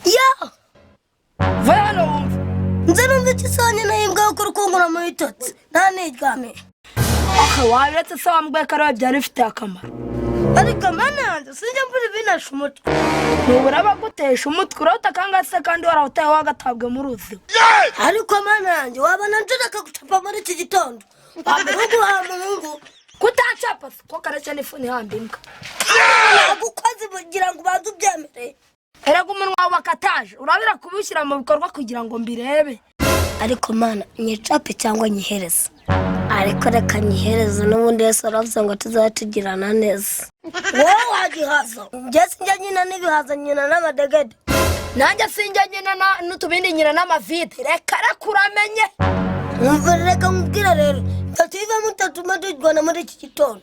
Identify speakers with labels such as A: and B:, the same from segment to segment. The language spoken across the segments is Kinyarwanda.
A: Ya!
B: Vano!
A: Nzano mbitisanye na imbwa ko rukungura mu itotsi. Ntanigame.
B: Akawaletse sawa mbwe karo byari bifite akamaro.
A: Ariko mananze sinjye mburi binasha umutwe.
B: Nubura bagutesha umutwe urota kangase kandi warawutaye wagatabwe mu ruzi.
A: Ariko mananze wabana nzira kagucapa muri iki gitondo. Bamurugu hamungu.
B: Kutachapa ko karacha nifuni hambimbwa.
A: Nagukoze bugira ngo bazu byemere.
B: Era kumunwa wakataje urabira kubushyira mu bikorwa kugira ngo mbirebe.
A: Ariko mana nyicape cyangwa nyihereza. Ariko reka nyihereza n'ubundi Yesu aravuze ngo tuzatugirana neza. Wowe wagihaza. Njye sinjya nyina n'ibihaza nyina n'amadegede.
B: Nanjye sinjya nyina n'utubindi nyina n'amavide. Reka rakuramenye.
A: Umva reka mubwira rero. Tativa mutatuma tujwana muri iki gitondo.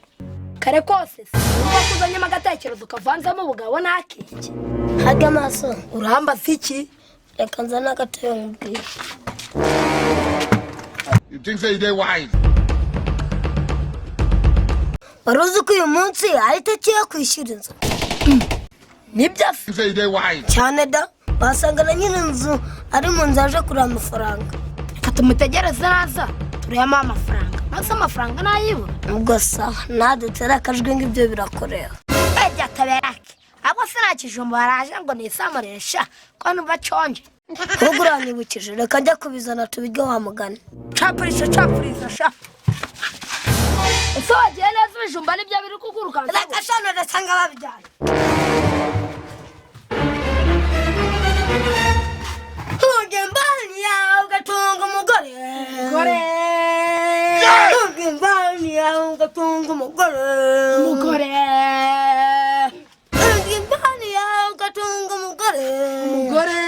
B: Kare kose urumva kuzanye magatekerezo kavanzamo ubugabo nakiki.
A: Hage amaso
B: Uramba fiki.
A: reka nzana agatayo mubwira.
C: You think say they wise?
A: Waruzi ko uyu munsi ahita kiye kwishyura inzu.
B: Nibyo
C: You say they wise?
A: Cyane da wasanga na nyine inzu ari mu nzu aje kuri amafaranga.
B: reka tumutegereze naza turema amafaranga. Maze amafaranga nayibura.
A: Ubwo sawa nadutera akajwi ngibyo birakorera.
B: Ejya taberake. Abo sinakijumba baraje ngo nisamuresha ko numva chonje.
A: Ubwo uranyibukije reka njya kubizana tubige wa mugani.
B: Chapurisa sha. Soje neza ibijumba nibyo biri kuguruka.
A: Reka shano ndasanga babijyanye. Ugembani yawe ugatunga umugore.
B: Gore.
A: Ugembani yawe ugatunga umugore.
B: Mugore.
A: Ugembani yawe ugatunga umugore.
B: Mugore.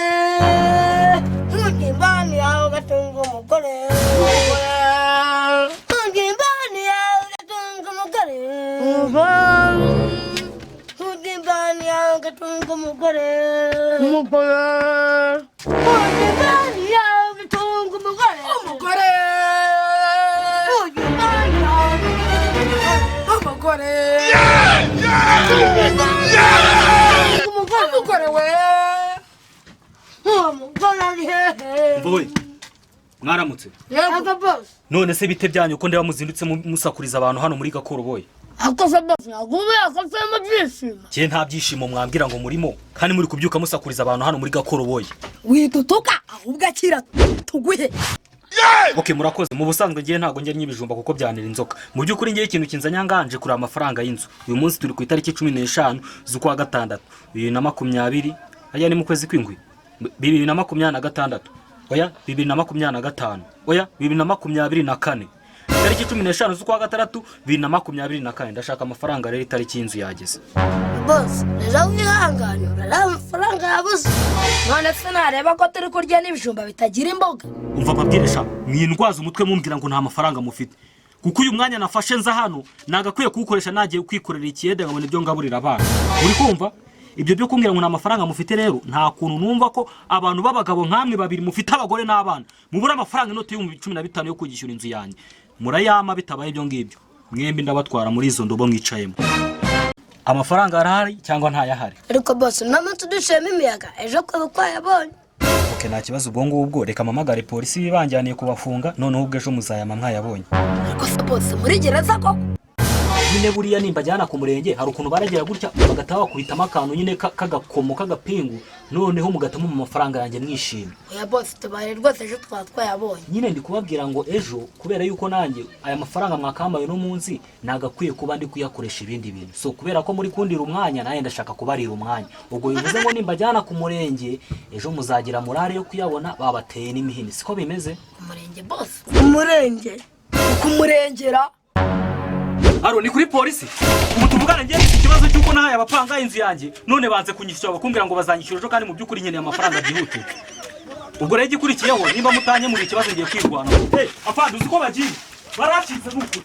A: Ugembani yawe ugatunga umugore. Ugembani yawe ugatunga umugore. Ugembani yawe ugatunga umugore.
B: Mugore.
A: Ugembani yawe ugatunga umugore.
B: Mugore.
A: Ugembani yawe
B: Mugore.
A: umugore.
B: Mugore we.
A: Umugore ari hehe.
D: Boy, mwaramutse.
A: Yego boss.
D: None se bite byanyu ko ndeba muzindutse musakuriza abantu hano muri Gakoro boy?
A: Akoze boss nagube akoze mu byishimo.
D: Je nta byishimo mwambwira ngo murimo kandi muri kubyuka musakuriza abantu hano muri Gakoro boy.
B: Widutuka ahubwo akira tuguhe.
D: Okay murakoze mu busanzwe ngiye ntago njye nyibijumba kuko byanira inzoka. Mu byukuri ngiye ikintu kinzanya nganje kuri amafaranga y'inzu. Uyu munsi turi ku itariki 15 z'ukwa gatandatu 2020 aya ni mu kwezi kw'ingwi 2026 oya 2025 oya 2024 tariki 15 z'ukwa gatandatu 2024 ndashaka amafaranga rero itariki y'inzu yageze.
A: Boss rero wihanganye urara amafaranga yabuze.
B: None se nareba ko turi kurya n'ibijumba bitagira imboga.
D: Umva babwiresha mwindwaza umutwe mumbwira ngo nta mafaranga mufite. Kuko uyu mwanya nafashe nza hano nagakwiye kuwukoresha nagiye kwikorera ikiyede ngabone ibyo ngaburira abana. Uri kumva? Ibyo byo kumbwira ngo nta mafaranga mufite rero nta kuntu numva ko abantu babagabo nkamwe babiri mufite abagore n'abana. Mubura amafaranga inote y'15 yo kugishyura inzu yanjye. Murayama bitabaye ibyo ngibyo. Mwembi ndabatwara muri izo ndobo mwicayemo. Amafaranga arahari cyangwa ntayahari?
A: Ariko boss namantu dushema imiyaga ejo ko kwayabonye.
D: Okay nta kibazo ubwo reka mamagare polisi bibanjaniye kubafunga noneho ubwo ejo muzayama mwayabonye.
B: Ariko se bose muri gereza ko
D: Nyine buriya nimba jyana ku murenge hari ukuntu baragira gutya bagataha kubitama akantu nyine kagakomo kagapingu noneho mugatamo mu mafaranga yanjye mwishimye.
B: oya bose tubaye rwose ejo twayabonye.
D: Nyine ndi kubabwira ngo ejo kubera yuko nanjye aya mafaranga mwakambaye no munsi nagakwiye kuba ndi kuyakoresha ibindi bintu. So kubera ko muri kundira umwanya naye ndashaka kubarira umwanya. Ubwo bivuze ngo nimba jyana ku murenge ejo muzagira morale yo kuyabona babateye n'imihini. Siko bimeze?
B: Umurenge bose.
A: Umurenge.
B: Kumurengera.
D: Aro ni kuri polisi. Umutuvugana ngiye ikibazo cyuko nahaye abapanga inzu yanjye none banze kunyishyura bakumbira ngo bazanyishyura ejo kandi mu byukuri nkeneye amafaranga byihute. Ubwo rege ikurikiyeho nimba mutanye muri ikibazo ngiye kwirwana. Afande uzi ko bagiye baracitse n'ukuri.